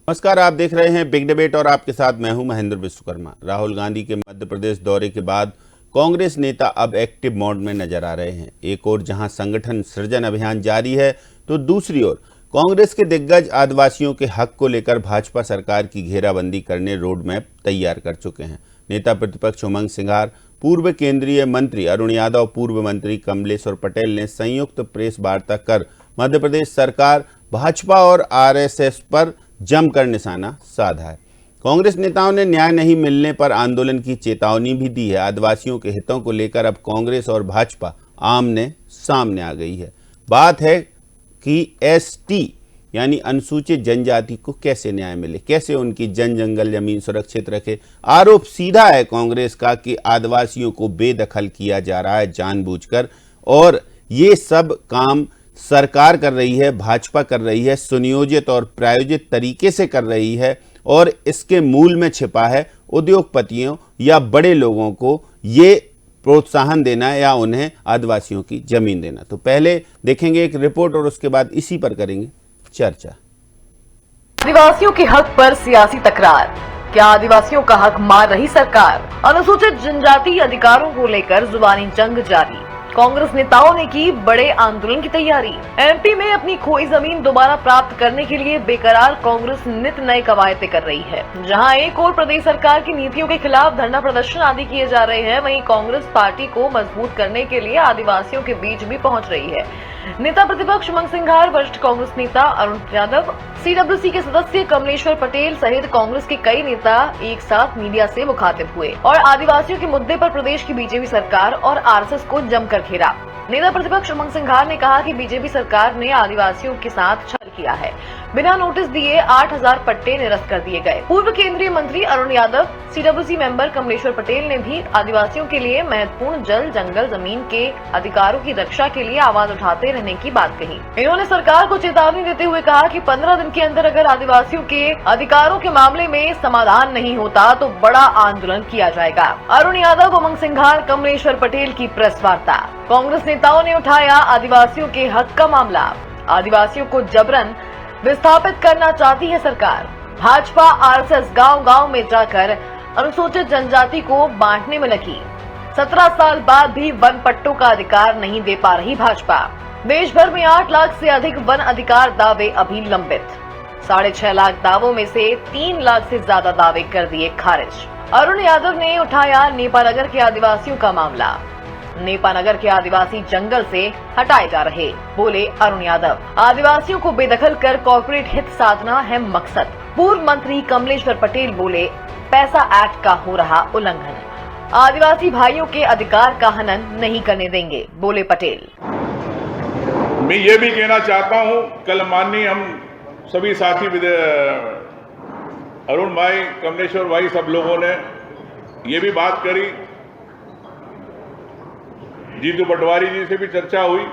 नमस्कार, आप देख रहे हैं बिग डिबेट और आपके साथ मैं हूं महेंद्र विश्वकर्मा। राहुल गांधी के मध्य प्रदेश दौरे के बाद कांग्रेस नेता अब एक्टिव मोड में नजर आ रहे हैं। एक ओर जहां संगठन सृजन अभियान जारी है तो दूसरी ओर कांग्रेस के दिग्गज आदिवासियों के हक को लेकर भाजपा सरकार की घेराबंदी करने रोड मैप तैयार कर चुके हैं। नेता प्रतिपक्ष उमंग सिंघार, पूर्व केंद्रीय मंत्री अरुण यादव, पूर्व मंत्री कमलेश्वर पटेल ने संयुक्त प्रेस वार्ता कर मध्य प्रदेश सरकार, भाजपा और आरएसएस पर जमकर निशाना साधा है। कांग्रेस नेताओं ने न्याय नहीं मिलने पर आंदोलन की चेतावनी भी दी है। आदिवासियों के हितों को लेकर अब कांग्रेस और भाजपा आमने सामने आ गई है। बात है कि एसटी यानी अनुसूचित जनजाति को कैसे न्याय मिले, कैसे उनकी जंगल जमीन सुरक्षित रखे। आरोप सीधा है कांग्रेस का कि आदिवासियों को बेदखल किया जा रहा है जानबूझकर, और ये सब काम सरकार कर रही है, भाजपा कर रही है, सुनियोजित और प्रायोजित तरीके से कर रही है, और इसके मूल में छिपा है उद्योगपतियों या बड़े लोगों को ये प्रोत्साहन देना या उन्हें आदिवासियों की जमीन देना। तो पहले देखेंगे एक रिपोर्ट और उसके बाद इसी पर करेंगे चर्चा। आदिवासियों के हक पर सियासी तकरार, क्या आदिवासियों का हक मार रही सरकार? अनुसूचित जनजाति अधिकारों को लेकर जुबानी जंग जारी। कांग्रेस नेताओं ने की बड़े आंदोलन की तैयारी। एमपी में अपनी खोई जमीन दोबारा प्राप्त करने के लिए बेकरार कांग्रेस नित नए कवायदे कर रही है। जहां एक ओर प्रदेश सरकार की नीतियों के खिलाफ धरना प्रदर्शन आदि किए जा रहे हैं, वहीं कांग्रेस पार्टी को मजबूत करने के लिए आदिवासियों के बीच भी पहुंच रही है। नेता प्रतिपक्ष उमंग सिंघार, वरिष्ठ कांग्रेस नेता अरुण यादव, सीडब्ल्यूसी के सदस्य कमलेश्वर पटेल सहित कांग्रेस के कई नेता एक साथ मीडिया से मुखातिब हुए और आदिवासियों के मुद्दे पर प्रदेश की बीजेपी सरकार और आरएसएस को जमकर घेरा। नेता प्रतिपक्ष उमंग सिंघार ने कहा कि बीजेपी सरकार ने आदिवासियों के साथ छल किया है। बिना नोटिस दिए 8000 पट्टे निरस्त कर दिए गए। पूर्व केंद्रीय मंत्री अरुण यादव, सीडब्ल्यूसी मेंबर कमलेश्वर पटेल ने भी आदिवासियों के लिए महत्वपूर्ण जल जंगल जमीन के अधिकारों की रक्षा के लिए आवाज उठाते रहने की बात कही। इन्होंने सरकार को चेतावनी देते हुए कहा कि 15 दिन के अंदर अगर आदिवासियों के अधिकारों के मामले में समाधान नहीं होता तो बड़ा आंदोलन किया जाएगा। अरुण यादव, उमंग सिंघार, कमलेश्वर पटेल की प्रेस वार्ता। कांग्रेस नेताओं ने उठाया आदिवासियों के हक का मामला। आदिवासियों को जबरन विस्थापित करना चाहती है सरकार। भाजपा आरएसएस गांव-गांव में जाकर अनुसूचित जनजाति को बांटने में लगी। 17 साल बाद भी वन पट्टों का अधिकार नहीं दे पा रही भाजपा। देश भर में 8 लाख से अधिक वन अधिकार दावे अभी लंबित। 6.5 लाख दावों में से 3 लाख से ज्यादा दावे कर दिए खारिज। अरुण यादव ने उठाया नेपानगर के आदिवासियों का मामला। नेपानगर के आदिवासी जंगल से हटाए जा रहे, बोले अरुण यादव। आदिवासियों को बेदखल कर कॉर्पोरेट हित साधना है मकसद। पूर्व मंत्री कमलेश्वर पटेल बोले पैसा एक्ट का हो रहा उल्लंघन। आदिवासी भाइयों के अधिकार का हनन नहीं करने देंगे, बोले पटेल। मैं ये भी कहना चाहता हूँ, कल माननीय हम सभी साथी अरुण भाई, कमलेश्वर भाई, सब लोगों ने ये भी बात करी, जीतू पटवारी जी से भी चर्चा हुई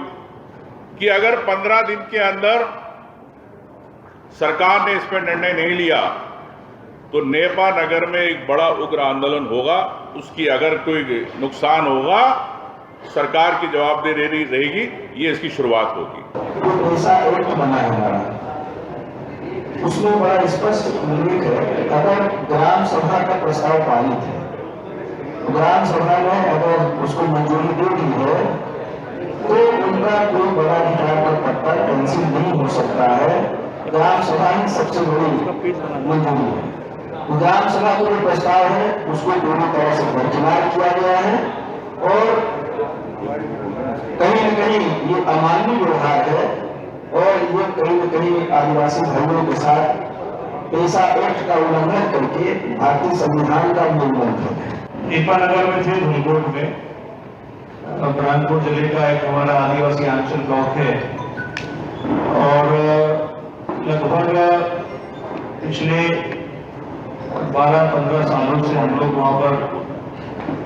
कि अगर 15 दिन के अंदर सरकार ने इस पर निर्णय नहीं लिया तो नेपानगर में एक बड़ा उग्र आंदोलन होगा। उसकी अगर कोई नुकसान होगा, सरकार की जवाबदेही रहेगी, ये इसकी शुरुआत होगी। ऐसा एक्ट बना है हमारा, उसमें बड़ा स्पष्ट उल्लेख है, अगर ग्राम सभा का प्रस्ताव पारित है, ग्राम सभा ने अगर उसको मंजूरी दे दी है तो उनका कोई बड़ा अधिकार का पट्टा कैंसिल नहीं हो सकता है। ग्राम सभा ही सबसे बड़ी मंजूरी है। ग्राम सभा का जो प्रस्ताव है उसको पूरी तरह से बरकरार किया गया है और कहीं न कहीं ये अमानवीय व्यवहार है और ये कहीं न कहीं आदिवासी भाइयों के साथ ऐसा एक्ट का उल्लंघन करके भारतीय संविधान का उल्लंघन है। नेपानगर में थे, धुलकोट में, बुरहानपुर जिले का एक हमारा आदिवासी आंचल ब्लॉक है और लगभग पिछले 12-15 सालों से हम लोग वहाँ पर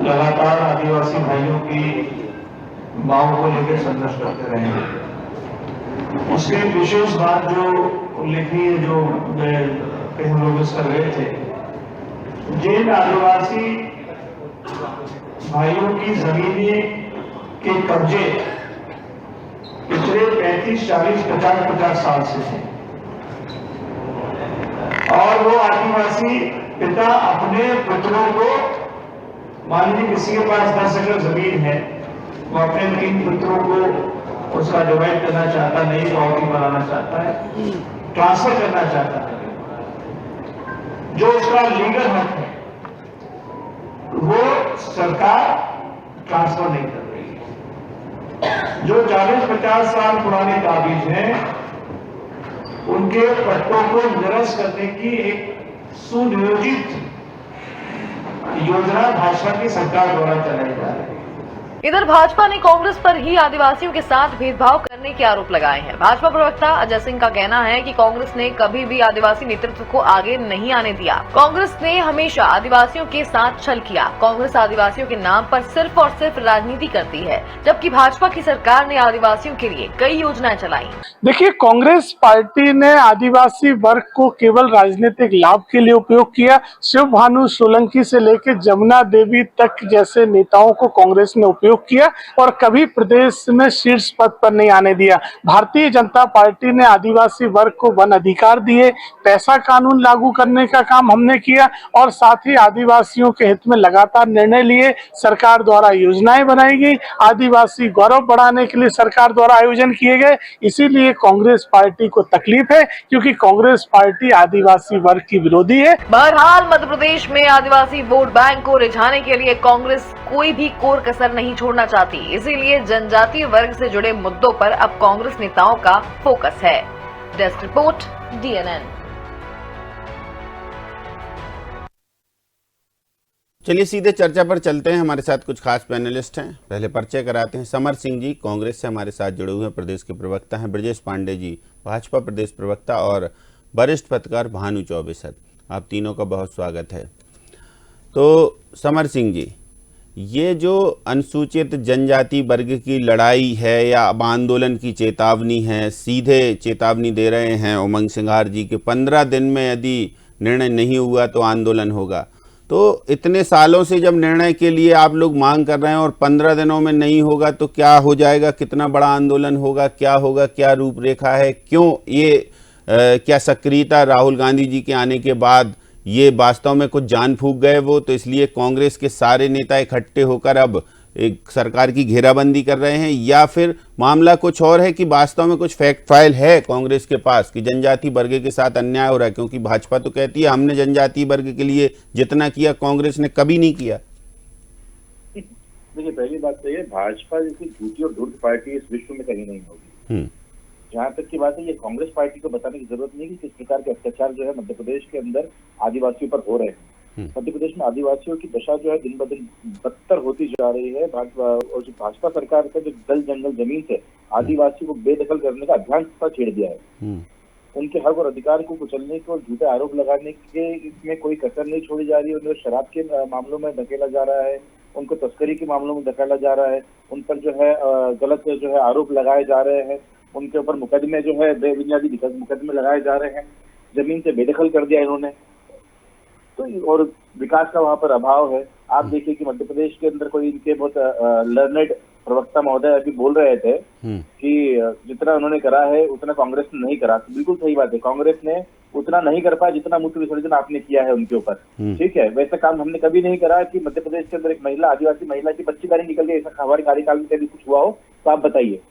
लगातार आदिवासी भाइयों की मांगों को लेकर संघर्ष करते रहे हैं। उसके विशेष बात जो उल्लेखनीय जो हम लोग कर रहे थे, जिन आदिवासी भाइयों की जमीनें के कब्जे पिछले 35, 40, 50 साल से थे, और वो आदिवासी पिता अपने पुत्रों को, मान लीजिए किसी के पास 10 एकड़ जमीन है, वो अपने 3 पुत्रों को उसका डिवाइड करना चाहता, नई प्रॉपर्टी बनाना चाहता है, ट्रांसफर करना चाहता है, जो उसका लीगल हक है वो सरकार ट्रांसफर नहीं कर रही है। जो 40-50 साल पुराने काबिज हैं उनके पट्टों को निरस्त करने की एक सुनियोजित योजना भाजपा की सरकार द्वारा चलाई जा रही है। इधर भाजपा ने कांग्रेस पर ही आदिवासियों के साथ भेदभाव करने के आरोप लगाए हैं। भाजपा प्रवक्ता अजय सिंह का कहना है कि कांग्रेस ने कभी भी आदिवासी नेतृत्व को आगे नहीं आने दिया। कांग्रेस ने हमेशा आदिवासियों के साथ छल किया। कांग्रेस आदिवासियों के नाम पर सिर्फ और सिर्फ राजनीति करती है, जबकि भाजपा की सरकार ने आदिवासियों के लिए कई योजनाएं चलाई। देखिए, कांग्रेस पार्टी ने आदिवासी वर्ग को केवल राजनीतिक लाभ के लिए उपयोग किया। शिव भानु सोलंकी से लेकर जमुना देवी तक जैसे नेताओं को कांग्रेस ने उपयोग किया और कभी प्रदेश में शीर्ष पद पर नहीं आने दिया। भारतीय जनता पार्टी ने आदिवासी वर्ग को वन अधिकार दिए, पैसा कानून लागू करने का काम हमने किया और साथ ही आदिवासियों के हित में लगातार निर्णय लिए। सरकार द्वारा योजनाएं बनाई गई, आदिवासी गौरव बढ़ाने के लिए सरकार द्वारा आयोजन किए गए। इसीलिए कांग्रेस पार्टी को तकलीफ है, क्योंकि कांग्रेस पार्टी आदिवासी वर्ग की विरोधी है। बहरहाल मध्य प्रदेश में आदिवासी वोट बैंक को रिझाने के लिए कांग्रेस कोई भी कोर कसर नहीं छोड़ना चाहती। इसीलिए जनजातीय वर्ग से जुड़े मुद्दों पर अब कांग्रेस नेताओं का फोकस है। Desk report, DNN। चलिए सीधे चर्चा पर चलते हैं। हमारे साथ कुछ खास पैनलिस्ट हैं। पहले परिचय कराते हैं। समर सिंह जी कांग्रेस से हमारे साथ जुड़े हुए हैं, प्रदेश के प्रवक्ता हैं। ब्रजेश पांडे जी भाजपा प्रदेश प्रवक्ता और वरिष्ठ पत्रकार भानु चौबे सर, आप तीनों का बहुत स्वागत है। तो समर सिंह जी, ये जो अनुसूचित जनजाति वर्ग की लड़ाई है या अब आंदोलन की चेतावनी है, सीधे चेतावनी दे रहे हैं उमंग सिंघार जी के 15 दिन में यदि निर्णय नहीं हुआ तो आंदोलन होगा। तो इतने सालों से जब निर्णय के लिए आप लोग मांग कर रहे हैं और 15 दिनों में नहीं होगा तो क्या हो जाएगा, कितना बड़ा आंदोलन होगा, क्या रूपरेखा है, क्यों ये क्या सक्रियता राहुल गांधी जी के आने के बाद ये वास्तव में कुछ जान फूंक गए वो, तो इसलिए कांग्रेस के सारे नेता इकट्ठे होकर अब एक सरकार की घेराबंदी कर रहे हैं, या फिर मामला कुछ और है कि वास्तव में कुछ फैक्ट फाइल है कांग्रेस के पास कि जनजाति वर्ग के साथ अन्याय हो रहा है? क्योंकि भाजपा तो कहती है हमने जनजाति वर्ग के लिए जितना किया कांग्रेस ने कभी नहीं किया। देखिए, पहली बात तो ये, भाजपा जैसी झूठी और धूर्त पार्टी इस विश्व में कहीं नहीं होगी। जहाँ तक की बात है, ये कांग्रेस पार्टी को बताने की जरूरत नहीं कि किस प्रकार के अत्याचार जो है मध्य प्रदेश के अंदर आदिवासियों पर हो रहे हैं। मध्य प्रदेश में आदिवासियों की दशा जो है दिन ब दिन बदतर होती जा रही है। और जो भाजपा सरकार का जो जल जंगल जमीन से आदिवासियों को बेदखल करने का अभियान छेड़ दिया है, उनके हक और अधिकार को कुचलने के और झूठे आरोप लगाने के इसमें कोई कसर नहीं छोड़ी जा रही है। उन्हें शराब के मामलों में धकेला जा रहा है, उनको तस्करी के मामलों में धकेला जा रहा है, उन पर जो है गलत जो है आरोप लगाए जा रहे हैं, उनके ऊपर मुकदमे जो है बेबुनियादी मुकदमे लगाए जा रहे हैं, जमीन से बेदखल कर दिया इन्होंने। तो और विकास का वहां पर अभाव है। आप देखिए कि मध्य प्रदेश के अंदर कोई इनके बहुत लर्नेड प्रवक्ता महोदय अभी बोल रहे थे कि जितना उन्होंने करा है उतना कांग्रेस ने नहीं करा। बिल्कुल सही बात है, कांग्रेस ने उतना नहीं कर पाया जितना मूत्र विसर्जन आपने किया है उनके ऊपर। ठीक है, वैसा काम हमने कभी नहीं करा कि मध्य प्रदेश के अंदर एक महिला, आदिवासी महिला की बच्चीदारी निकल गई, ऐसा हमारे कार्यकाल में कभी कुछ हुआ हो तो आप बताइए।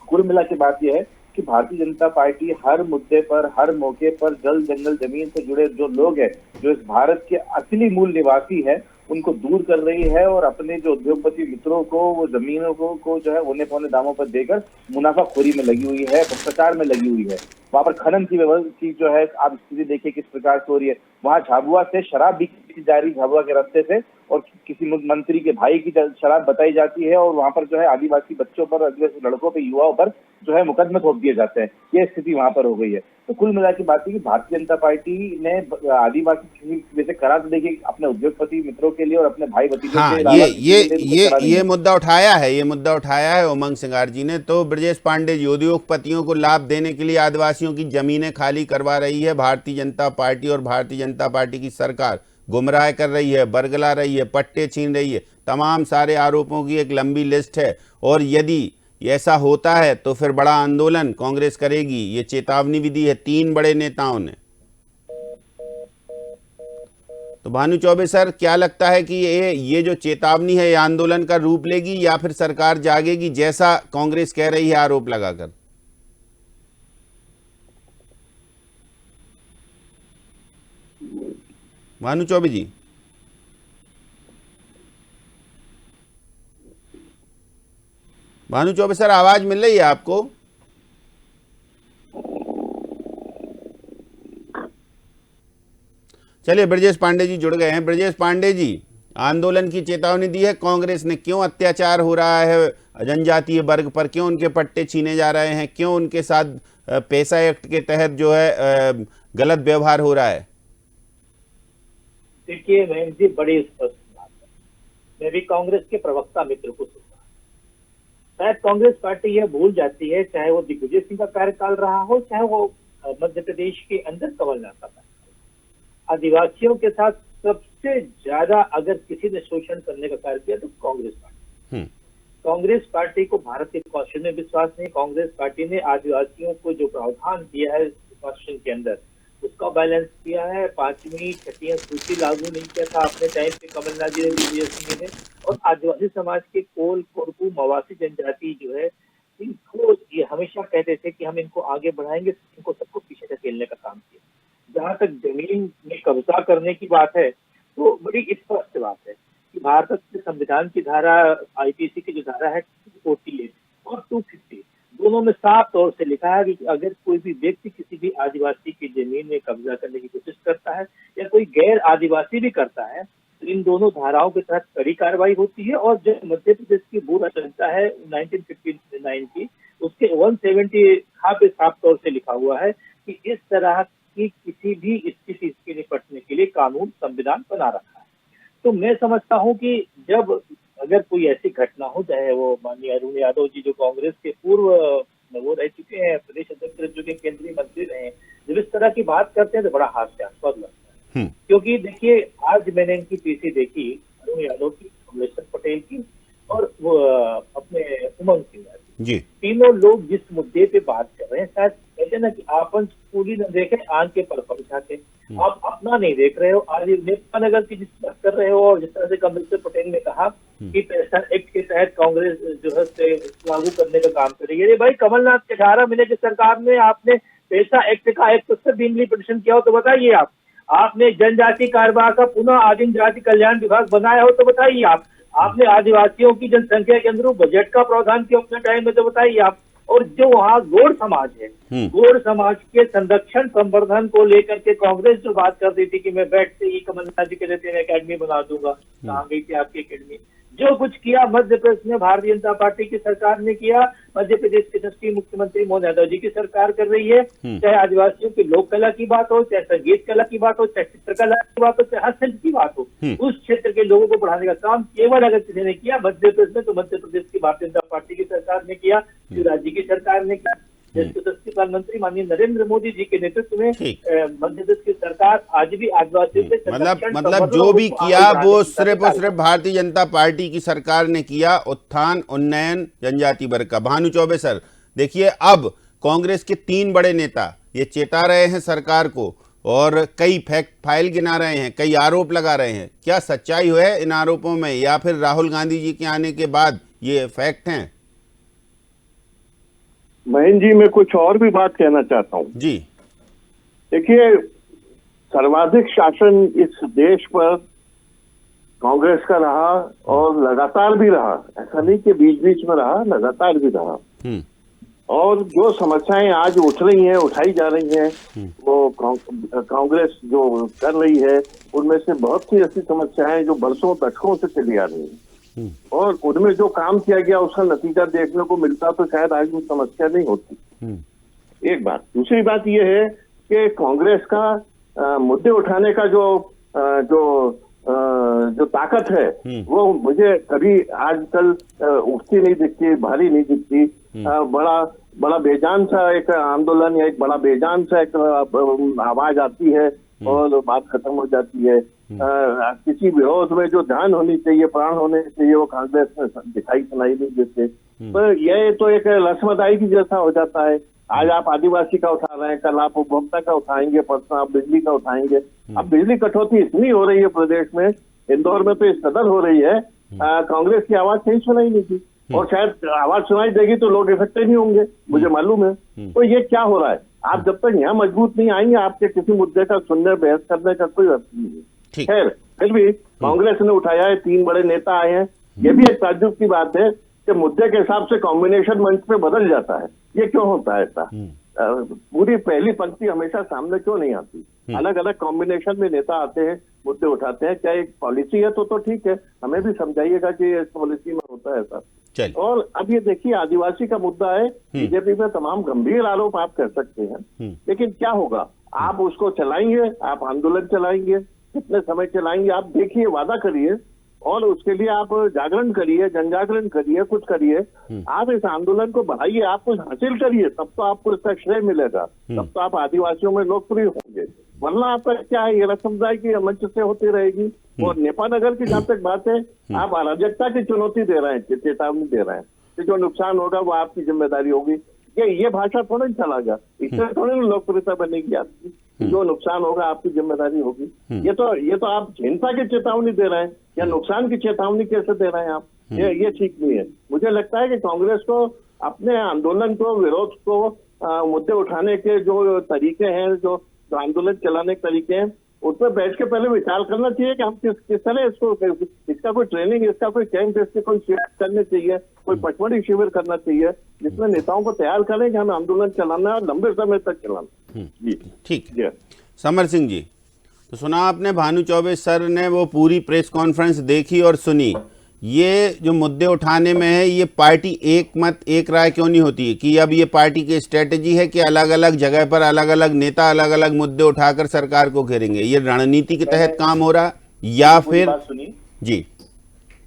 कुल मिला के बात यह है कि भारतीय जनता पार्टी हर मुद्दे पर, हर मौके पर जल जंगल जमीन से जुड़े जो लोग हैं, जो इस भारत के असली मूल निवासी है, उनको दूर कर रही है और अपने जो उद्योगपति मित्रों को वो जमीनों को जो है औने पौने दामों पर देकर मुनाफाखोरी में लगी हुई है, भ्रष्टाचार में लगी हुई है। वहां पर खनन की व्यवस्था जो है, आप स्थिति देखिए किस प्रकार से हो रही है। वहां झाबुआ से शराब बिकी जा रही, झाबुआ के रास्ते से, और किसी मंत्री के भाई की शराब बताई जाती है और वहां पर जो है आदिवासी बच्चों पर, आदिवासी लड़कों पर, युवाओं पर जो है मुकदमे थोप दिए जाते हैं। ये स्थिति वहां पर हो गई है। तो कुल मिला की बात है कि भारतीय जनता पार्टी ने आदिवासी वैसे करा तो देखिए अपने उद्योगपति मित्रों के लिए और अपने भाई भतीजे ये मुद्दा उठाया है उमंग सिंघार जी ने। तो ब्रजेश पांडे जी, उद्योगपतियों को लाभ देने के लिए आदिवासियों की जमीनें खाली करवा रही है भारतीय जनता पार्टी, और भारतीय जनता पार्टी की सरकार गुमराह कर रही है, बरगला रही है, पट्टे छीन रही है। तमाम सारे आरोपों की एक लंबी लिस्ट है, और यदि ऐसा होता है तो फिर बड़ा आंदोलन कांग्रेस करेगी। ये चेतावनी भी दी है 3 बड़े नेताओं ने। तो भानु चौबे सर, क्या लगता है कि ये जो चेतावनी है ये आंदोलन का रूप लेगी या फिर सरकार जागेगी, जैसा कांग्रेस कह रही है आरोप लगाकर? भानु चौबे जी, भानु चौबे सर, आवाज मिल रही है आपको? चलिए, ब्रजेश पांडे जी जुड़ गए हैं। ब्रजेश पांडे जी, आंदोलन की चेतावनी दी है कांग्रेस ने, क्यों अत्याचार हो रहा है जनजातीय वर्ग पर, क्यों उनके पट्टे छीने जा रहे हैं, क्यों उनके साथ पैसा एक्ट के तहत जो है गलत व्यवहार हो रहा है? देखिए महेंद्र जी, बड़ी स्पष्ट बात है। मैं भी कांग्रेस के प्रवक्ता मित्र को सुनता, शायद कांग्रेस पार्टी यह भूल जाती है, चाहे वो दिग्विजय सिंह का कार्यकाल रहा हो, चाहे वो मध्य प्रदेश के अंदर कमलनाथ का कार्यकाल, आदिवासियों के साथ सबसे ज्यादा अगर किसी ने शोषण करने का कार्य किया तो कांग्रेस पार्टी। कांग्रेस पार्टी को भारत के कॉन्स्टिट्यूशन में विश्वास नहीं। कांग्रेस पार्टी ने आदिवासियों को जो प्रावधान दिया है कॉन्स्टिट्यूशन के अंदर, उसका बैलेंस किया है। 5वीं 6वीं सूची लागू नहीं किया था अपने टाइम पे कमलनाथ जी ने, दिग्विजय सिंह ने। और आदिवासी समाज के कोल, कोरकू, मवासी जनजाति जो है, इनको ये हमेशा कहते थे कि हम इनको आगे बढ़ाएंगे, इनको सबको पीछे धकेलने का काम किया। जहाँ तक जमीन में कब्जा करने की बात है, तो बड़ी स्पष्ट बात है कि भारत के संविधान की धारा, आईपीसी की जो धारा है 248 और 250, दोनों में साफ तौर से लिखा है कि अगर कोई भी व्यक्ति किसी भी आदिवासी की जमीन में कब्जा करने की कोशिश करता है या कोई गैर आदिवासी भी करता है, तो इन दोनों धाराओं के तहत कड़ी कार्रवाई होती है। और जो मध्य प्रदेश की भू रचना है 1959 की, उसके 170 पे साफ तौर से लिखा हुआ है कि इस तरह की किसी भी स्थिति से निपटने के लिए कानून, संविधान बना रखा है। तो मैं समझता हूं कि जब अगर कोई ऐसी घटना हो, चाहे वो माननीय अरुण यादव जी जो कांग्रेस के पूर्व वो रह चुके हैं, प्रदेश अध्यक्ष रह चुके, केंद्रीय मंत्री रहे, जब इस तरह की बात करते हैं तो बड़ा हास्यास्पद लगता है। क्योंकि देखिए, आज मैंने इनकी पीसी देखी, अरुण यादव की, कमलेश्वर पटेल की और वो अपने उमंग सिंह जी, तीनों लोग जिस मुद्दे पे बात कर रहे हैं, शायद कहते ना कि आपन पूरी न देखे आंख के पर झाके, आप अपना नहीं देख रहे हो। आज नेपा नगर की जिस बात कर रहे हो, और जिस तरह से कमलेश्वर पटेल ने कहा कि पैसा एक्ट के तहत कांग्रेस जो है लागू करने का काम करेगी। अरे भाई, कमलनाथ के 18 महीने की सरकार में आपने पैसा एक्ट का एक पिटिशन किया हो तो बताइए आप। आपने जनजाति कारोबार का पुनः आदिम जाति कल्याण विभाग बनाया हो तो बताइए आप। आपने आदिवासियों की जनसंख्या के अनुरूप बजट का प्रावधान किया अपने टाइम में तो बताइए आप। और जो वहाँ गोड़ समाज है, गोड़ समाज के संरक्षण संवर्धन को लेकर के कांग्रेस जो बात कर रही थी कि मैं बैठते ही कमलनाथ जी कहते थे अकेडमी बना दूंगा, कहाँ गई थी आपकी अकेडमी? जो कुछ किया मध्य प्रदेश में भारतीय जनता पार्टी की सरकार ने किया, मध्य प्रदेश के यशस्वी मुख्यमंत्री मोहन यादव जी की सरकार कर रही है। चाहे आदिवासियों की लोक कला की बात हो, चाहे संगीत कला की बात हो, चाहे चित्रकला की बात हो, चाहे हस्तशिल्प की बात हो, उस क्षेत्र के लोगों को बढ़ाने का काम केवल अगर किसी ने किया मध्य प्रदेश में, तो मध्य प्रदेश की भारतीय जनता पार्टी की सरकार ने किया, शिवराज जी की सरकार ने किया। प्रधानमंत्री माननीय नरेंद्र मोदी जी के नेतृत्व में मध्य प्रदेश की सरकार आज भी आदिवासियों के मतलब जो भी किया वो सिर्फ और सिर्फ भारतीय जनता पार्टी की सरकार ने किया, उत्थान उन्नयन जनजाति वर्ग का। भानु चौबे सर, देखिए, अब कांग्रेस के 3 बड़े नेता ये चेता रहे हैं सरकार को और कई फैक्ट फाइल गिना रहे हैं, कई आरोप लगा रहे हैं। क्या सच्चाई है इन आरोपों में, या फिर राहुल गांधी जी के आने के बाद ये फैक्ट हैं? महेंद्र जी, मैं कुछ और भी बात कहना चाहता हूँ जी। देखिए, सर्वाधिक शासन इस देश पर कांग्रेस का रहा और लगातार भी रहा। ऐसा नहीं कि बीच बीच में रहा, लगातार भी रहा। और जो समस्याएं आज उठ रही हैं, उठाई जा रही हैं, वो कांग्रेस जो कर रही है, उनमें से बहुत सी ऐसी समस्याएं जो बरसों दशकों से चली आ रही हैं, और उनमें जो काम किया गया उसका नतीजा देखने को मिलता तो शायद आज वो समस्या नहीं होती। एक बात। दूसरी बात यह है कि कांग्रेस का मुद्दे उठाने का जो ताकत है वो मुझे कभी आजकल उठती नहीं दिखती, भारी नहीं दिखती। बड़ा बेजान सा एक आंदोलन या एक बड़ा बेजान सा एक आवाज आती है और बात खत्म हो जाती है। किसी विरोध में जो ध्यान होनी चाहिए, प्राण होने चाहिए, वो कांग्रेस में दिखाई सुनाई नहीं देते। तो यह तो एक रस्म अदायगी जैसा हो जाता है। आज आप आदिवासी का उठा रहे हैं, कल आप उपभोक्ता का उठाएंगे, परसों आप बिजली का उठाएंगे। अब बिजली कटौती इतनी हो रही है प्रदेश में, इंदौर में तो इस कदर हो रही है, कांग्रेस की आवाज कहीं सुनाई नहीं थी, और शायद आवाज सुनाई देगी तो लोग इफेक्टेड नहीं होंगे, मुझे मालूम है। तो ये क्या हो रहा है? आप जब तक यहाँ मजबूत नहीं आएंगे, आपके किसी मुद्दे का सुनने बहस करने का कोई अर्थ नहीं है। खैर, फिर भी कांग्रेस ने उठाया है, 3 बड़े नेता आए हैं। ये भी एक ताज्जुब की बात है कि मुद्दे के हिसाब से कॉम्बिनेशन मंच पे बदल जाता है। ये क्यों होता है ऐसा? पूरी पहली पंक्ति हमेशा सामने क्यों नहीं आती? अलग अलग कॉम्बिनेशन में नेता आते हैं, मुद्दे उठाते हैं। क्या एक पॉलिसी है तो ठीक है, हमें भी समझाइएगा कि इस पॉलिसी में होता है ऐसा। और अब ये देखिए, आदिवासी का मुद्दा है, बीजेपी में तमाम गंभीर आरोप आप कर सकते हैं, लेकिन क्या होगा? आप उसको चलाएंगे, आप आंदोलन चलाएंगे, कितने समय चलाएंगे? आप देखिए, वादा करिए और उसके लिए आप जागरण करिए, जन जागरण करिए, कुछ करिए। आप इस आंदोलन को बढ़ाइए, आप कुछ हासिल करिए, तब तो आपको इसका श्रेय मिलेगा, तब तो आप आदिवासियों में लोकप्रिय होंगे। वरना आपका क्या है, ये समुदाय की मंच से होती रहेगी। और नेपानगर की जहां तक बात है, आप अराजकता की चुनौती दे रहे हैं, चेतावनी दे रहे हैं कि जो नुकसान होगा वो आपकी जिम्मेदारी होगी। ये भाषा थोड़ा ही चला गया, इससे थोड़ी लोकप्रियता बनेगी आपकी। जो नुकसान होगा आपकी जिम्मेदारी होगी। ये तो आप हिंसा की चेतावनी दे रहे हैं, या नुकसान की चेतावनी कैसे दे रहे हैं आप? ये ठीक नहीं है। मुझे लगता है कि कांग्रेस को अपने आंदोलन को, विरोध को, मुद्दे उठाने के जो तरीके हैं, जो आंदोलन चलाने के तरीके हैं, उस पर बैठ के पहले विचार करना चाहिए कि हम किस तरह इसका कोई ट्रेनिंग, इसका कोई कैंप, इसके कोई शिविर करने चाहिए, कोई पचमढ़ी शिविर करना चाहिए, जिसमें नेताओं को तैयार करें कि हमें आंदोलन चलाना है और लंबे समय तक चलाना। जी ठीक है। समर सिंह जी, तो सुना आपने, भानु चौबे सर ने वो पूरी प्रेस कॉन्फ्रेंस देखी और सुनी। ये जो मुद्दे उठाने में है, ये पार्टी एक मत एक राय क्यों नहीं होती है? कि अब ये पार्टी की स्ट्रेटेजी है कि अलग अलग जगह पर अलग अलग नेता अलग अलग मुद्दे उठाकर सरकार को घेरेंगे? ये रणनीति के तहत काम हो रहा, या फिर? जी,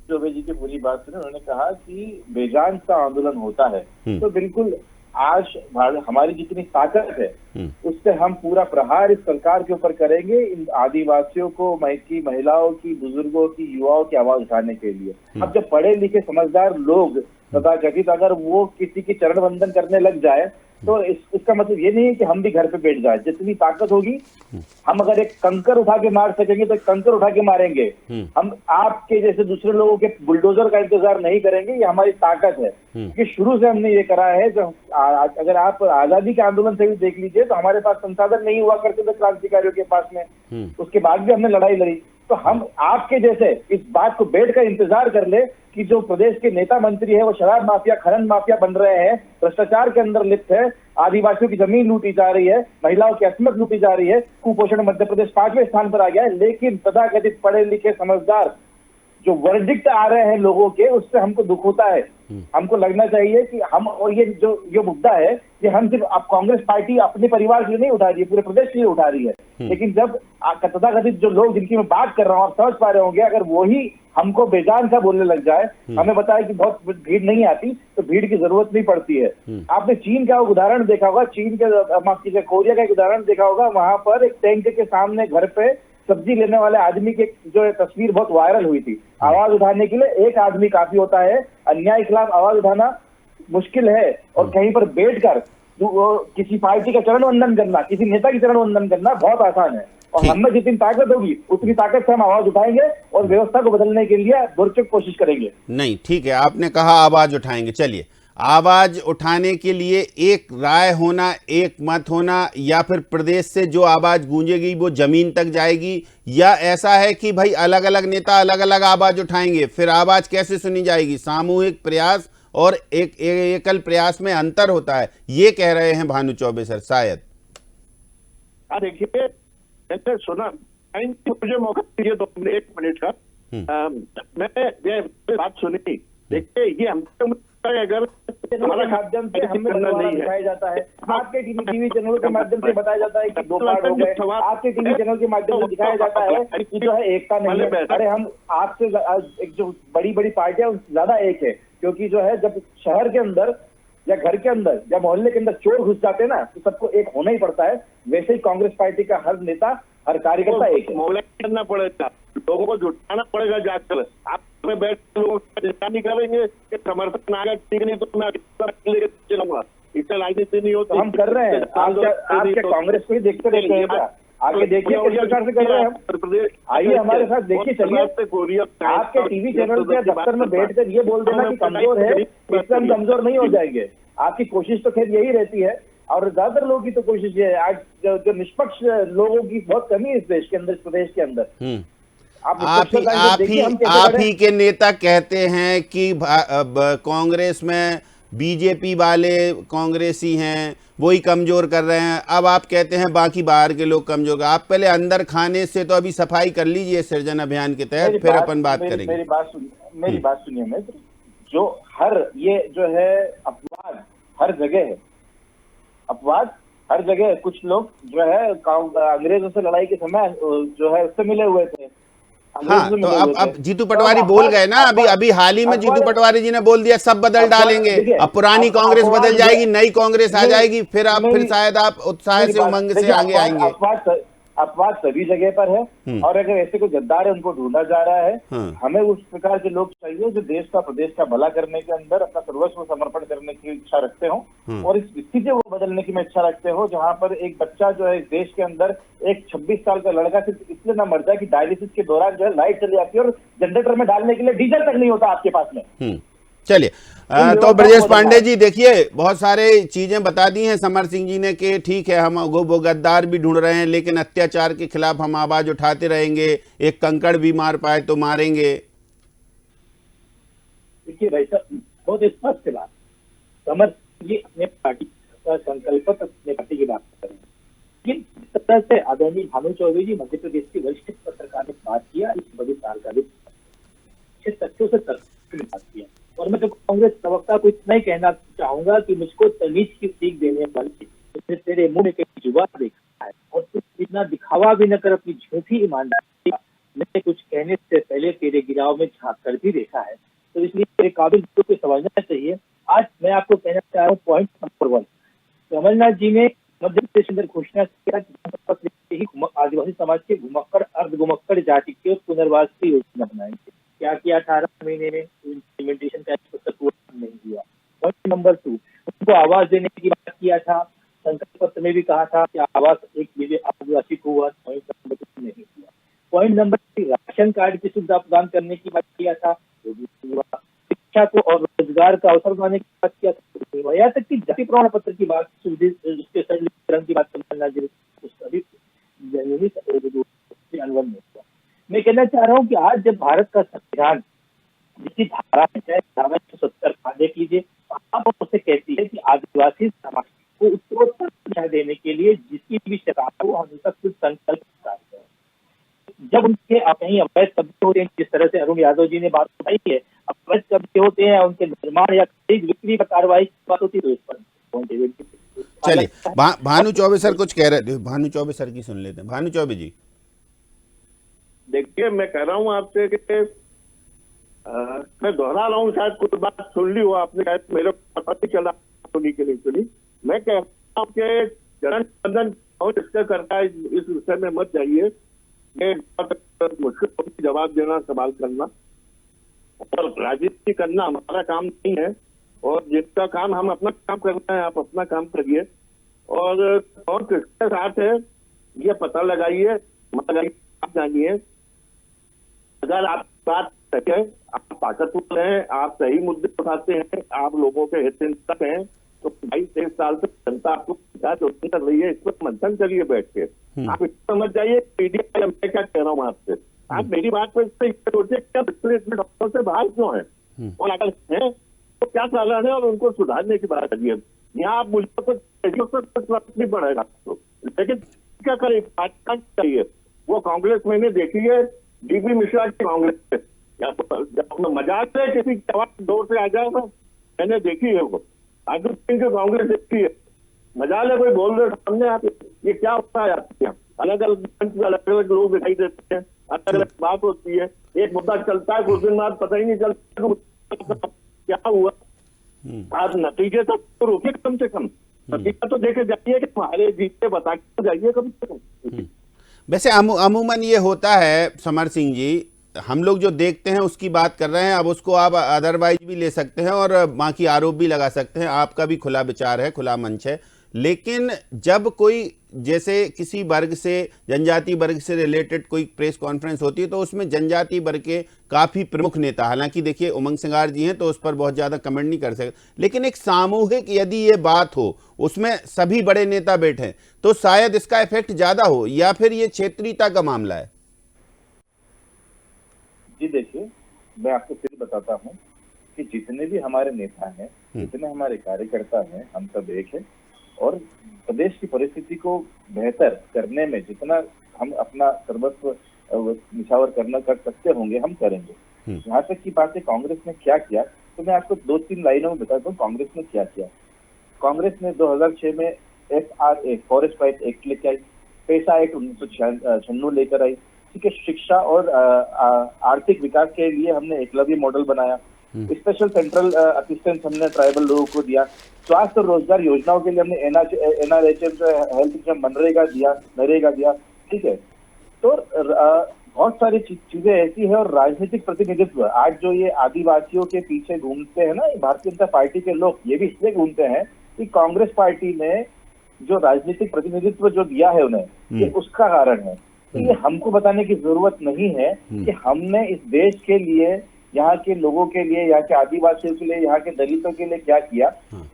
चौबे जी की पूरी बात सुनी। उन्होंने कहा कि बेजान सा आंदोलन होता है, तो बिल्कुल आज हमारी जितनी ताकत है उससे हम पूरा प्रहार इस सरकार के ऊपर करेंगे, इन आदिवासियों को, की महिलाओं की, बुजुर्गों की, युवाओं की आवाज उठाने के लिए। अब जब पढ़े लिखे समझदार लोग तथाकथित अगर वो किसी की चरण वंदन करने लग जाए, तो इसका मतलब ये नहीं है कि हम भी घर पे बैठ जाए। जितनी ताकत होगी, हम अगर एक कंकर उठा के मार सकेंगे तो एक कंकर उठा के मारेंगे। हम आपके जैसे दूसरे लोगों के बुलडोजर का इंतजार नहीं करेंगे, ये हमारी ताकत है। क्योंकि शुरू से हमने ये करा है। जो अगर आप आजादी के आंदोलन से भी देख लीजिए, तो हमारे पास संसाधन नहीं हुआ करते थे क्रांतिकारियों के पास में, उसके बाद भी हमने लड़ाई लड़ी। तो हम आपके जैसे इस बात को बैठकर इंतजार कर ले कि जो प्रदेश के नेता मंत्री है वो शराब माफिया, खनन माफिया बन रहे हैं, भ्रष्टाचार के अंदर लिप्त है, आदिवासियों की जमीन लूटी जा रही है, महिलाओं की अस्मत लूटी जा रही है, कुपोषण मध्य प्रदेश 5वें स्थान पर आ गया है। लेकिन तथाकथित पढ़े लिखे समझदार जो वर्डिक्ट आ रहे हैं लोगों के, उससे हमको दुख होता है। हमको लगना चाहिए कि हम, और ये मुद्दा है कि हम सिर्फ अब कांग्रेस पार्टी अपने परिवार के लिए नहीं उठा रही है, पूरे प्रदेश के लिए उठा रही है। लेकिन जब तथाकथित जो लोग जिनकी मैं बात कर रहा हूँ, आप समझ पा रहे होंगे, अगर वही हमको बेजान सा बोलने लग जाए, हमें बताया कि बहुत भीड़ नहीं आती, तो भीड़ की जरूरत नहीं पड़ती है। आपने चीन का उदाहरण देखा होगा, चीन के, माफ कीजिए, कोरिया का एक उदाहरण देखा होगा। वहां पर एक टैंक के सामने घर पे सब्जी लेने वाले आदमी की जो तस्वीर बहुत वायरल हुई थी। आवाज उठाने के लिए एक आदमी काफी होता है, अन्याय के खिलाफ आवाज उठाना मुश्किल है। और कहीं पर बैठकर किसी पार्टी का चरण वंदन करना, किसी नेता की चरण वंदन करना बहुत आसान है। और हमें जितनी ताकत होगी उतनी ताकत से हम आवाज उठाएंगे और व्यवस्था को बदलने के लिए भरपूर कोशिश करेंगे। नहीं, ठीक है, आपने कहा आवाज उठाएंगे। चलिए, आवाज उठाने के लिए एक राय होना, एक मत होना, या फिर प्रदेश से जो आवाज गूंजेगी वो जमीन तक जाएगी, या ऐसा है कि भाई अलग अलग नेता अलग अलग आवाज उठाएंगे? फिर आवाज कैसे सुनी जाएगी? सामूहिक प्रयास और एक एकल प्रयास में अंतर होता है, ये कह रहे हैं भानु चौबे सर शायद। देखिए, मैंने सुना, मुझे मौका दीजिए 1 मिनट का। मैं बात सुनी। देखिए, ये हम अगर हमारा माध्यम से हमें दिखाया जाता है, आपके टीवी चैनलों के माध्यम से बताया जाता है कि 2 पार्ट हो गए, आपके टीवी चैनल के माध्यम से दिखाया जाता है कि जो है एकता नहीं है। अरे हम आपसे एक जो बड़ी बड़ी पार्टियां ज्यादा एक है, क्योंकि जो है जब शहर के अंदर या घर के अंदर या मोहल्ले के अंदर चोर घुस जाते हैं ना, तो सबको एक होना ही पड़ता है। वैसे ही कांग्रेस पार्टी का हर नेता, हर कार्यकर्ता एक है। मोबिलाइज करना पड़ेगा, लोगों को जुटाना पड़ेगा जाकर। आप में बैठ लोगों को नहीं करेंगे कि समर्थन आ गया, ठीक नहीं तो मैं चलूंगा। इसका राजनीति नहीं होता। तो हम कर रहे हैं, आप क्या कांग्रेस को ही देखते रहते हैं क्या? आगे देखिए किस प्रकार से कर रहे हैं हम। आइए हमारे साथ देखिए, चलिए आपके टीवी चैनल पे दफ्तर में बैठकर ये बोल देना कि कमजोर है, इससे हम कमजोर नहीं हो जाएंगे। आपकी कोशिश तो खैर यही रहती है, और ज्यादातर लोगों की तो कोशिश ये है। आज जो निष्पक्ष लोगों की बहुत कमी है इस देश के अंदर, इस प्रदेश के अंदर। आप ही के नेता कहते हैं कि कांग्रेस में बीजेपी वाले कांग्रेसी हैं, वही कमजोर कर रहे हैं। अब आप कहते हैं बाकी बाहर के लोग कमजोर। आप पहले अंदर खाने से तो अभी सफाई कर लीजिए सृजन अभियान के तहत, फिर अपन बात करेंगे। मेरी बात सुनिए मित्र, जो ये जो है अपवाद हर जगह है, अपवाद हर जगह है। कुछ लोग जो है अंग्रेजों से लड़ाई के समय जो है उससे मिले हुए थे। हाँ, तो अब जीतू पटवारी बोल गए ना, अभी हाल ही में जीतू पटवारी जी ने बोल दिया सब बदल डालेंगे। अब पुरानी कांग्रेस बदल जाएगी, नई कांग्रेस आ जाएगी, फिर शायद आप उत्साह से उमंग से आगे आएंगे। अपवाद सभी जगह पर है, और अगर ऐसे कोई गद्दार है उनको ढूंढा जा रहा है। हमें उस प्रकार के लोग चाहिए जो देश का, प्रदेश का भला करने के अंदर अपना सर्वस्व समर्पण करने की इच्छा रखते हो, और इस स्थिति को बदलने की इच्छा रखते हो जहां पर एक बच्चा जो है इस देश के अंदर, एक 26 साल का लड़का सिर्फ इसलिए ना मर जाए कि डायलिसिस के दौरान जो है लाइट चली जाती है और जनरेटर में डालने के लिए डीजल तक नहीं होता आपके पास में। चलिए, तो ब्रजेश पांडे जी देखिए, बहुत सारे चीजें बता दी हैं समर सिंह जी ने कि ठीक है हम वो गद्दार भी ढूंढ रहे हैं, लेकिन अत्याचार के खिलाफ हम आवाज उठाते रहेंगे, एक कंकड़ भी मार पाए तो मारेंगे। देखिए भाई साहब, बहुत स्पष्ट बात, समर सिंह जी अपने पार्टी का संकल्प अपने पार्टी की बात कर रहे हैं, लेकिन इस तरह से आदरणीय भानु चौबे जी मध्य प्रदेश के वरिष्ठ पत्रकार ने बात किया, इस बड़े साल का भी तथ्यों से बात किया। और मैं तो कांग्रेस प्रवक्ता को इतना ही कहना चाहूंगा कि मुझको तमीज की सीख देने वाले तेरे मुंह में कहीं जुबान देखा है, और तू इतना दिखावा भी न कर अपनी झूठी ईमानदारी। मैंने कुछ कहने से पहले तेरे गिराव में झांक कर भी देखा है, तो इसलिए तेरे काबिल को समझना चाहिए। आज मैं आपको कहना चाह रहा हूँ, पॉइंट नंबर 1, कमलनाथ जी ने मध्य प्रदेश के अंदर घोषणा किया कि आदिवासी समाज के घुमक्कड़ अर्धघुमक्कड़ जाति के पुनर्वास की योजना बनाएंगे। क्या किया 18 महीने में? इम्प्लीमेंटेशन का नहीं दिया। पॉइंट नंबर 2, उनको आवास देने की बात किया था, संकल्प पत्र में भी कहा था कि आवास 1 मिलियन आदिवासी को हुआ। पॉइंट नंबर 2 नहीं हुआ। पॉइंट नंबर 3, राशन कार्ड की सुविधा प्रदान करने की बात किया था, वो भी हुआ। शिक्षा को और रोजगार का अवसर बनाने की बात किया था, यहाँ तक कि जाति प्रमाण पत्र की बात, उसके सरलीकरण की बात कमलनाथ जी ने अनवन नहीं हुआ। मैं कहना चाह रहा हूँ कि आज जब भारत का संविधान जिसकी धारा है, धारा 170 देख लीजिए, आप उससे कहती है कि आदिवासी समाज को उत्तरोत्तर शिक्षा देने के लिए जिसकी भी सरकार हो, हमेशा कुछ संकल्प है। जब उनके कहीं अवैध कब्जे होते हैं, जिस तरह से अरुण यादव जी ने बात बताई है, अवैध कब्जे होते हैं, उनके निर्माण या खरीद बिक्री पर कार्रवाई की बात होती है, तो इस पर चलिए भानु चौबे सर कुछ कह रहे थे, भानु चौबे सर की सुन लेते हैं। भानु चौबे जी देखिए, मैं कह रहा हूँ आपसे कि मैं दोहरा रहा हूँ, शायद कुछ बात सुन ली हो आपने, शायद मेरे पता नहीं चला सुनी कि नहीं सुनी। मैं कह रहा हूँ कि जन बंधन डिस्कस करता है, इस विषय में मत जाइए। मुश्किल जवाब देना, सवाल करना और राजनीति करना हमारा काम नहीं है, और जिसका काम हम अपना काम करना है, आप अपना काम करिए, और किसके साथ है ये पता लगाइए, आप जानिए। अगर आप बात सके, आप ताकतवर हैं, आप सही मुद्दे उठाते हैं, आप लोगों के हितचिंतक हैं, तो 22-23 साल से जनता आपको चुनाव कर रही है, इस पर मंथन करिए बैठ के। आप इसको समझ जाइए मीडिया, मैं क्या कह रहा हूँ आपसे, आप मेरी बात पर सोचिए क्या डॉक्टर से बाहर क्यों है, और अगर है तो क्या कारण है, और उनको सुधारने की बात करिए। यहाँ आप मुझे कुछ नहीं पड़ेगा, लेकिन क्या करें, चाहिए वो कांग्रेस मैंने देखी है, डीपी मिश्रा की कांग्रेस मजाक से किसी जवाब दौर से आ जाएगा, मैंने देखी है वो। अर्जुन सिंह की कांग्रेस देखी है, मजाल है कोई बोल रहे सामने, आप ये क्या होता है आपके यहाँ, अलग अलग लोग दिखाई देते हैं, अलग अलग बात होती है, एक मुद्दा चलता है, कुछ दिन बाद पता ही नहीं चलता क्या हुआ। आप नतीजे तक तो रोकिए, कम से कम नतीजा तो देखे जाइए कि हमारे जीते बता के जाइए कम से कम। वैसे अमूमन ये होता है समर सिंह जी, हम लोग जो देखते हैं उसकी बात कर रहे हैं। अब उसको आप अदरवाइज भी ले सकते हैं और बाकी आरोप भी लगा सकते हैं, आपका भी खुला विचार है, खुला मंच है। लेकिन जब कोई जैसे किसी वर्ग से, जनजाति वर्ग से रिलेटेड कोई प्रेस कॉन्फ्रेंस होती है तो उसमें जनजाति वर्ग के काफ़ी प्रमुख नेता, हालांकि देखिए उमंग सिंगार जी हैं तो उस पर बहुत ज़्यादा कमेंट नहीं कर सकते, लेकिन एक सामूहिक यदि ये बात हो उसमें सभी बड़े नेता बैठे तो शायद इसका इफेक्ट ज़्यादा हो, या फिर ये क्षेत्रीयता का मामला है? जी देखिए, मैं आपको फिर बताता हूँ कि जितने भी हमारे नेता हैं, जितने हमारे कार्यकर्ता हैं, हम सब एक है और प्रदेश की परिस्थिति को बेहतर करने में जितना हम अपना सर्वस्व निछावर कर सकते होंगे हम करेंगे। यहाँ तक की बात है कांग्रेस ने क्या किया, तो मैं आपको 2-3 लाइनों में बताता हूँ कांग्रेस ने क्या किया। कांग्रेस ने 2006 में FRA फॉरेस्ट राइट एक्ट लेकर आई, पैसा एक्ट 1996 लेकर आई, ठीक है। शिक्षा और आर्थिक विकास के लिए हमने एकलव्य मॉडल बनाया, स्पेशल सेंट्रल असिस्टेंस हमने ट्राइबल लोगों को दिया, स्वास्थ्य और रोजगार योजनाओं के लिए हमने NRHM हेल्थ नरेगा दिया, ठीक है। तो बहुत सारी चीजें ऐसी है। और राजनीतिक प्रतिनिधित्व, आज जो ये आदिवासियों के पीछे घूमते हैं ना भारतीय जनता पार्टी के लोग, ये भी इसलिए घूमते हैं कि कांग्रेस पार्टी ने जो राजनीतिक प्रतिनिधित्व जो दिया है उन्हें, ये उसका कारण है। तो ये हमको बताने की जरूरत नहीं है कि हमने इस देश के लिए, यहाँ के लोगों के लिए, यहाँ के आदिवासियों के लिए, यहाँ के दलितों के लिए क्या किया।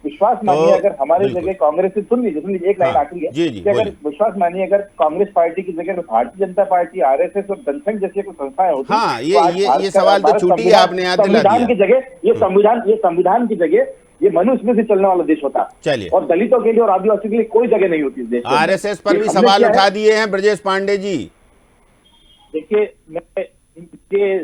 विश्वास मानिए अगर हमारे जगह कांग्रेस से, सुन लीजिए एक लाइन आखिरी है कि अगर विश्वास मानिए अगर कांग्रेस पार्टी की जगह भारतीय जनता पार्टी, RSS और जनसंघ जैसे कुछ संस्थाएं होती, हाँ, ये सवाल तो छूट ही आपने याद दिला दिया। संविधान की जगह ये संविधान की जगह ये मनुष्य से चलने वाला देश होता। चलिए, और दलितों के लिए और आदिवासियों के लिए कोई जगह नहीं होती इस देश में। RSS पर भी सवाल उठा दिए हैं ब्रजेश पांडे जी। देखिए, मैं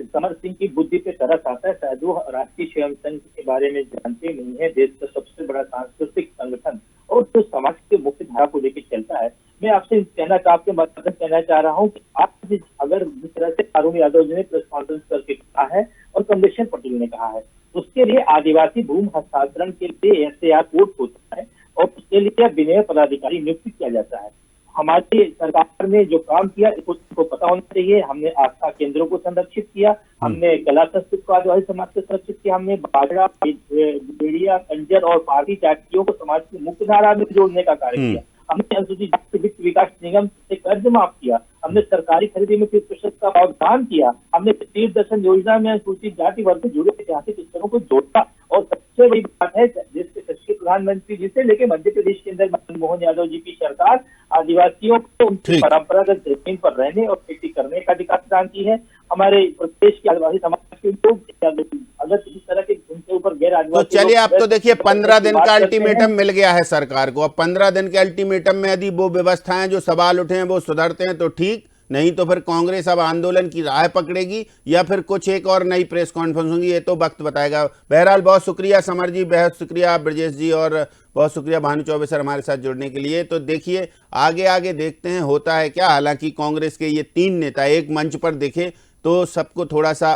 समर सिंह की बुद्धि पे तरस आता है, शायद वो राष्ट्रीय स्वयं संघ के बारे में जानते नहीं है, देश का सबसे बड़ा सांस्कृतिक संगठन और जो समाज के मुख्य धारा को लेकर चलता है। मैं आपसे कहना चाह रहा हूँ कि आप अगर जिस तरह से अरुण यादव जी ने प्रेस कॉन्फ्रेंस करके कहा है और कमलेश्वर पटेल ने कहा है, उसके लिए आदिवासी भूमि हस्तांतरण के लिए SAR कोर्ट होता है और उसके लिए विनय पदाधिकारी नियुक्त किया जाता है। हमारी सरकार ने जो काम किया इसको पता होना चाहिए। हमने आस्था केंद्रों को संरक्षित किया, हमने कला संस्कृति को आदिवासी समाज को संरक्षित किया, हमने बाजरा, भेड़िया, कंजर और पार्टी जातियों को समाज की मुख्य धारा में जोड़ने का कार्य किया, हमने अनुसूचित जाति वित्त विकास निगम से कर्ज माफ किया, हमने सरकारी खरीदी में 30% का प्रावधान किया, हमने तीर्थ दर्शन योजना में अनुसूचित जाति वर्ग से जुड़े ऐतिहासिक स्थलों को जोड़ा। और सबसे बड़ी बात है, देश के सच्चे प्रधानमंत्री जी से लेकर मध्य प्रदेश के अंदर मनमोहन यादव जी की सरकार आदिवासियों को उनकी परंपरागत जमीन पर रहने और खेती करने का अधिकार प्रदान की है। हमारे प्रदेश के आदिवासी समाज के लोग अगर किसी तरह के उनके ऊपर गैर आदिवासी, तो चलिए अब तो देखिए 15 दिन का अल्टीमेटम मिल गया है सरकार को। अब 15 दिन के अल्टीमेटम में यदि वो व्यवस्थाएं जो सवाल उठे हैं वो सुधरते हैं तो ठीक, नहीं तो फिर कांग्रेस अब आंदोलन की राह पकड़ेगी या फिर कुछ एक और नई प्रेस कॉन्फ्रेंस होंगी, ये तो वक्त बताएगा। बहरहाल बहुत शुक्रिया समर जी, बहुत शुक्रिया ब्रजेश जी और बहुत शुक्रिया भानु चौबे सर हमारे साथ जुड़ने के लिए। तो देखिए आगे देखते हैं होता है क्या। हालांकि कांग्रेस के ये 3 नेता एक मंच पर दिखे तो सबको थोड़ा सा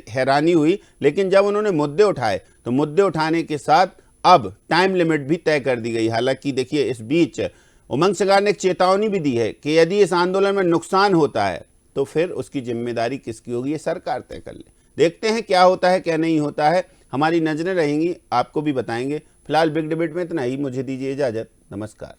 हैरानी हुई, लेकिन जब उन्होंने मुद्दे उठाए तो मुद्दे उठाने के साथ अब टाइम लिमिट भी तय कर दी गई। हालांकि देखिए इस बीच उमंग सिंगार ने एक चेतावनी भी दी है कि यदि इस आंदोलन में नुकसान होता है तो फिर उसकी जिम्मेदारी किसकी होगी, ये सरकार तय कर ले। देखते हैं क्या होता है क्या नहीं होता है, हमारी नजरें रहेंगी, आपको भी बताएंगे। फिलहाल बिग डिबेट में इतना ही, मुझे दीजिए इजाजत, नमस्कार।